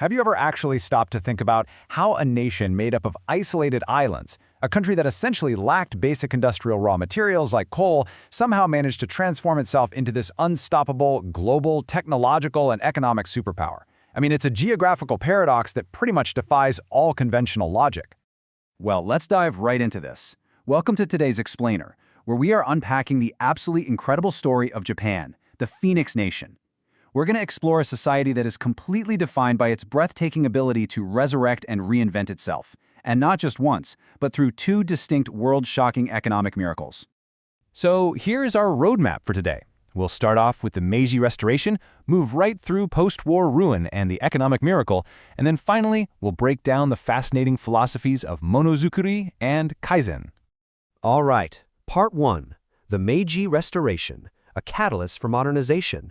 Have you ever actually stopped to think about how a nation made up of isolated islands, a country that essentially lacked basic industrial raw materials like coal, somehow managed to transform itself into this unstoppable, global, technological, and economic superpower? I mean, it's a geographical paradox that pretty much defies all conventional logic. Well, let's dive right into this. Welcome to today's Explainer, where we are unpacking the absolutely incredible story of Japan, the Phoenix Nation. We're going to explore a society that is completely defined by its breathtaking ability to resurrect and reinvent itself, and not just once, but through two distinct world-shocking economic miracles. So here's our roadmap for today. We'll start off with the Meiji Restoration, move right through post-war ruin and the economic miracle, and then finally, we'll break down the fascinating philosophies of monozukuri and kaizen. All right, Part 1. The Meiji Restoration, a catalyst for modernization.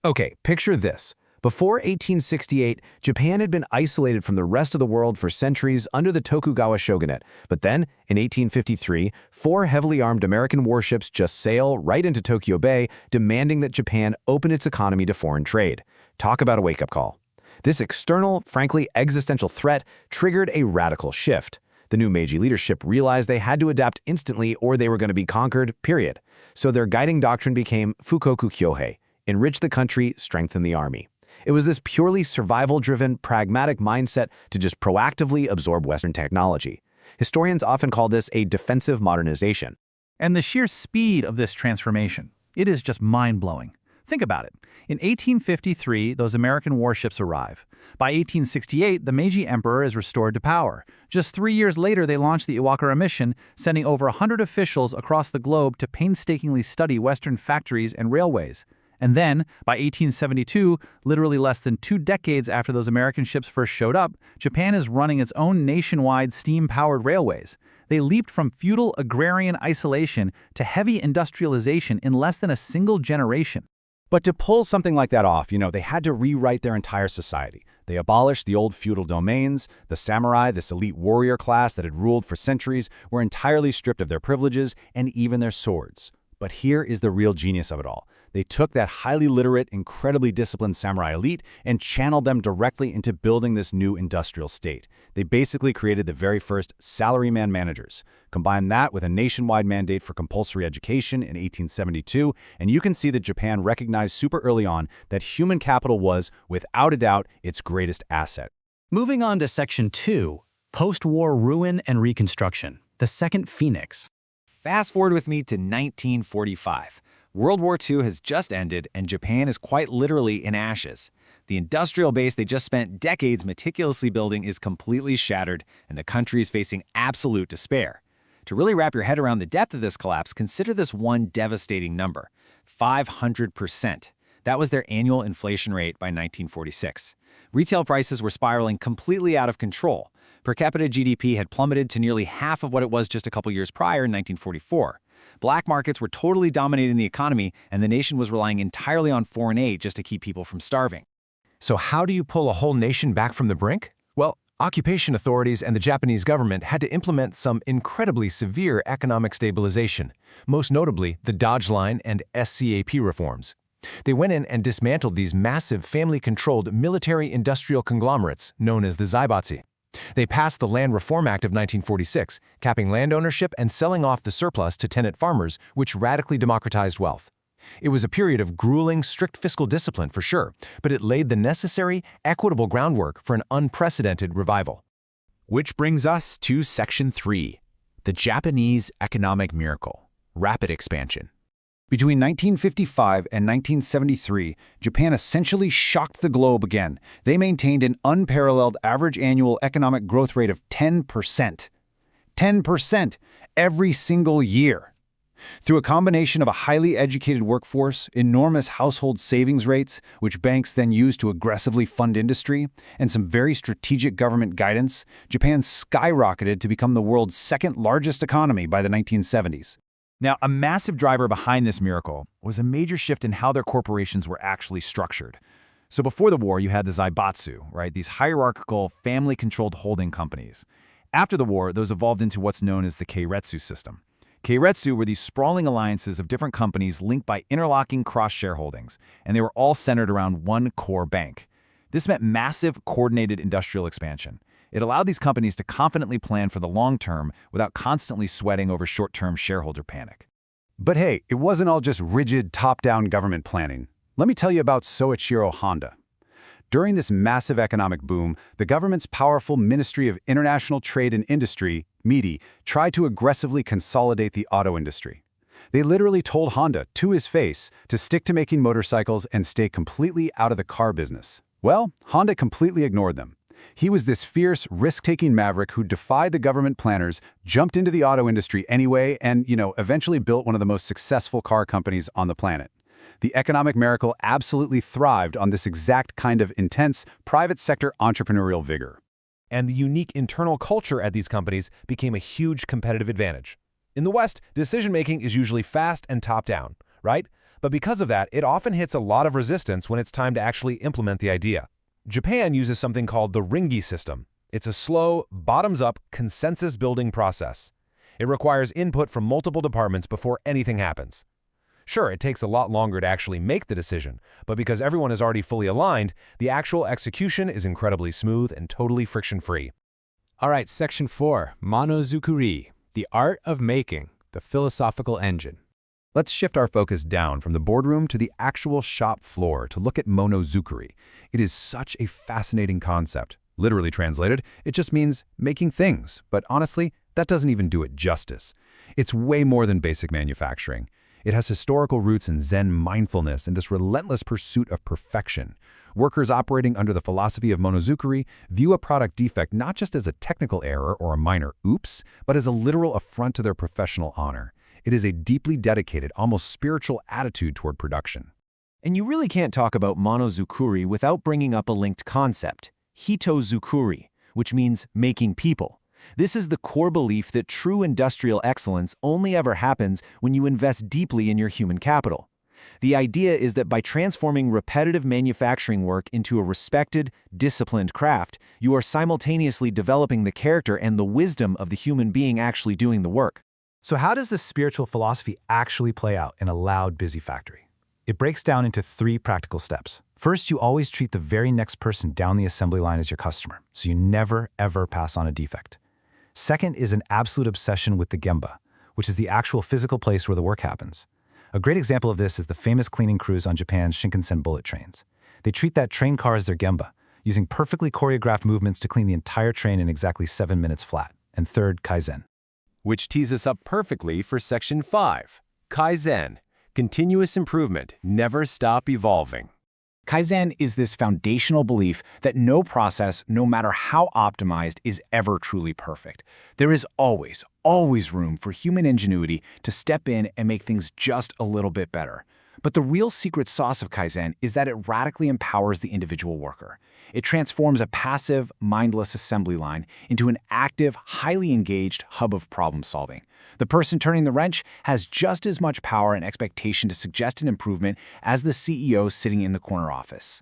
Okay, picture this. Before 1868, Japan had been isolated from the rest of the world for centuries under the Tokugawa Shogunate. But then, in 1853, 4 heavily armed American warships just sail right into Tokyo Bay, demanding that Japan open its economy to foreign trade. Talk about a wake-up call. This external, frankly existential threat triggered a radical shift. The new Meiji leadership realized they had to adapt instantly or they were going to be conquered, period. So their guiding doctrine became Fukoku Kyohei: enrich the country, strengthen the army. It was this purely survival-driven, pragmatic mindset to just proactively absorb Western technology. Historians often call this a defensive modernization. And the sheer speed of this transformation, it is just mind-blowing. Think about it. In 1853, those American warships arrive. By 1868, the Meiji Emperor is restored to power. Just 3 years later, they launch the Iwakura mission, sending over 100 officials across the globe to painstakingly study Western factories and railways. And then, by 1872, literally less than 2 decades after those American ships first showed up, Japan is running its own nationwide steam-powered railways. They leaped from feudal agrarian isolation to heavy industrialization in less than a single generation. But to pull something like that off, they had to rewrite their entire society. They abolished the old feudal domains. The samurai, this elite warrior class that had ruled for centuries, were entirely stripped of their privileges and even their swords. But here is the real genius of it all. They took that highly literate, incredibly disciplined samurai elite and channeled them directly into building this new industrial state. They basically created the very first salaryman managers. Combine that with a nationwide mandate for compulsory education in 1872, and you can see that Japan recognized super early on that human capital was, without a doubt, its greatest asset. Moving on to Section 2, Post-War Ruin and Reconstruction, the Second Phoenix. Fast forward with me to 1945. World War II has just ended, and Japan is quite literally in ashes. The industrial base they just spent decades meticulously building is completely shattered, and the country is facing absolute despair. To really wrap your head around the depth of this collapse, consider this one devastating number: 500%. That was their annual inflation rate by 1946. Retail prices were spiraling completely out of control. Per capita GDP had plummeted to nearly half of what it was just a couple years prior in 1944. Black markets were totally dominating the economy, and the nation was relying entirely on foreign aid just to keep people from starving. So how do you pull a whole nation back from the brink? Well, occupation authorities and the Japanese government had to implement some incredibly severe economic stabilization, most notably the Dodge Line and SCAP reforms. They went in and dismantled these massive family-controlled military-industrial conglomerates known as the zaibatsu. They passed the Land Reform Act of 1946, capping land ownership and selling off the surplus to tenant farmers, which radically democratized wealth. It was a period of grueling, strict fiscal discipline for sure, but it laid the necessary, equitable groundwork for an unprecedented revival. Which brings us to Section 3, the Japanese economic miracle, rapid expansion. Between 1955 and 1973, Japan essentially shocked the globe again. They maintained an unparalleled average annual economic growth rate of 10%. 10% every single year. Through a combination of a highly educated workforce, enormous household savings rates, which banks then used to aggressively fund industry, and some very strategic government guidance, Japan skyrocketed to become the world's second largest economy by the 1970s. Now, a massive driver behind this miracle was a major shift in how their corporations were actually structured. So before the war, you had the zaibatsu, right? These hierarchical, family-controlled holding companies. After the war, those evolved into what's known as the keiretsu system. Keiretsu were these sprawling alliances of different companies linked by interlocking cross-shareholdings, and they were all centered around one core bank. This meant massive, coordinated industrial expansion. It allowed these companies to confidently plan for the long term without constantly sweating over short-term shareholder panic. But hey, it wasn't all just rigid, top-down government planning. Let me tell you about Soichiro Honda. During this massive economic boom, the government's powerful Ministry of International Trade and Industry, MITI, tried to aggressively consolidate the auto industry. They literally told Honda, to his face, to stick to making motorcycles and stay completely out of the car business. Well, Honda completely ignored them. He was this fierce, risk-taking maverick who defied the government planners, jumped into the auto industry anyway, and, eventually built one of the most successful car companies on the planet. The economic miracle absolutely thrived on this exact kind of intense, private sector entrepreneurial vigor. And the unique internal culture at these companies became a huge competitive advantage. In the West, decision-making is usually fast and top-down, right? But because of that, it often hits a lot of resistance when it's time to actually implement the idea. Japan uses something called the Ringi system. It's a slow, bottoms-up, consensus-building process. It requires input from multiple departments before anything happens. Sure, it takes a lot longer to actually make the decision, but because everyone is already fully aligned, the actual execution is incredibly smooth and totally friction-free. All right, Section 4, Monozukuri, the art of making, the philosophical engine. Let's shift our focus down from the boardroom to the actual shop floor to look at monozukuri. It is such a fascinating concept. Literally translated, it just means making things, but honestly, that doesn't even do it justice. It's way more than basic manufacturing. It has historical roots in Zen mindfulness and this relentless pursuit of perfection. Workers operating under the philosophy of monozukuri view a product defect not just as a technical error or a minor oops, but as a literal affront to their professional honor. It is a deeply dedicated, almost spiritual attitude toward production. And you really can't talk about monozukuri without bringing up a linked concept, hitozukuri, which means making people. This is the core belief that true industrial excellence only ever happens when you invest deeply in your human capital. The idea is that by transforming repetitive manufacturing work into a respected, disciplined craft, you are simultaneously developing the character and the wisdom of the human being actually doing the work. So how does this spiritual philosophy actually play out in a loud, busy factory? It breaks down into 3 practical steps. First, you always treat the very next person down the assembly line as your customer, so you never, ever pass on a defect. Second is an absolute obsession with the gemba, which is the actual physical place where the work happens. A great example of this is the famous cleaning crews on Japan's Shinkansen bullet trains. They treat that train car as their gemba, using perfectly choreographed movements to clean the entire train in exactly 7 minutes flat. And third, kaizen. Which tees us up perfectly for Section 5, Kaizen, continuous improvement, never stop evolving. Kaizen is this foundational belief that no process, no matter how optimized, is ever truly perfect. There is always room for human ingenuity to step in and make things just a little bit better. But the real secret sauce of Kaizen is that it radically empowers the individual worker. It transforms a passive, mindless assembly line into an active, highly engaged hub of problem solving. The person turning the wrench has just as much power and expectation to suggest an improvement as the CEO sitting in the corner office.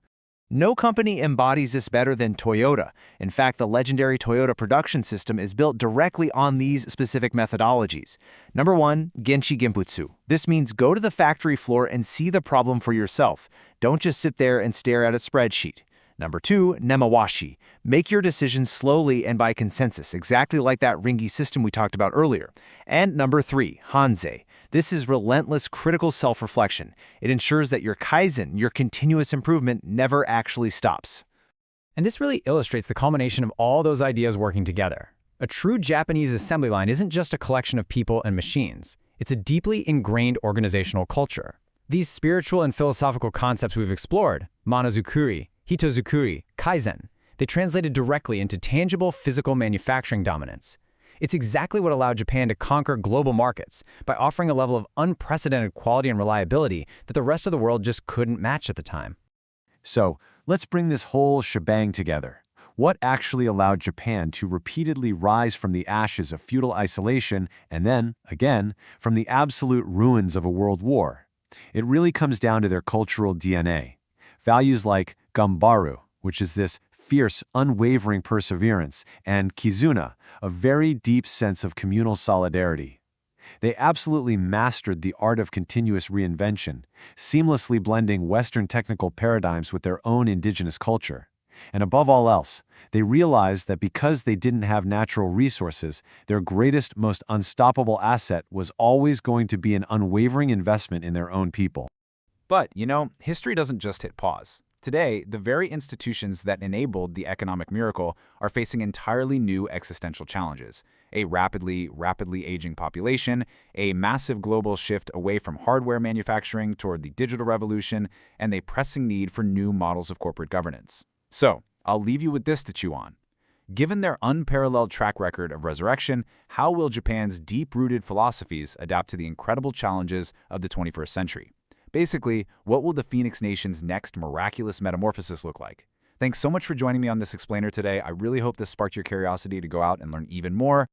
No company embodies this better than Toyota. In fact, the legendary Toyota production system is built directly on these specific methodologies. Number 1, Genshi Genputsu. This means go to the factory floor and see the problem for yourself. Don't just sit there and stare at a spreadsheet. Number 2, Nemawashi. Make your decisions slowly and by consensus, exactly like that Ringi system we talked about earlier. And number 3, Hanzei. This is relentless critical self-reflection. It ensures that your kaizen, your continuous improvement, never actually stops. And this really illustrates the culmination of all those ideas working together. A true Japanese assembly line isn't just a collection of people and machines. It's a deeply ingrained organizational culture. These spiritual and philosophical concepts we've explored, monozukuri, hitozukuri, kaizen, they translated directly into tangible physical manufacturing dominance. It's exactly what allowed Japan to conquer global markets by offering a level of unprecedented quality and reliability that the rest of the world just couldn't match at the time. So, let's bring this whole shebang together. What actually allowed Japan to repeatedly rise from the ashes of feudal isolation and then, again, from the absolute ruins of a world war? It really comes down to their cultural DNA. Values like gambaru, which is this fierce, unwavering perseverance, and kizuna, a very deep sense of communal solidarity. They absolutely mastered the art of continuous reinvention, seamlessly blending Western technical paradigms with their own indigenous culture. And above all else, they realized that because they didn't have natural resources, their greatest, most unstoppable asset was always going to be an unwavering investment in their own people. But, history doesn't just hit pause. Today, the very institutions that enabled the economic miracle are facing entirely new existential challenges. A rapidly aging population, a massive global shift away from hardware manufacturing toward the digital revolution, and a pressing need for new models of corporate governance. So, I'll leave you with this to chew on. Given their unparalleled track record of resurrection, how will Japan's deep-rooted philosophies adapt to the incredible challenges of the 21st century? Basically, what will the Phoenix Nation's next miraculous metamorphosis look like? Thanks so much for joining me on this explainer today. I really hope this sparked your curiosity to go out and learn even more.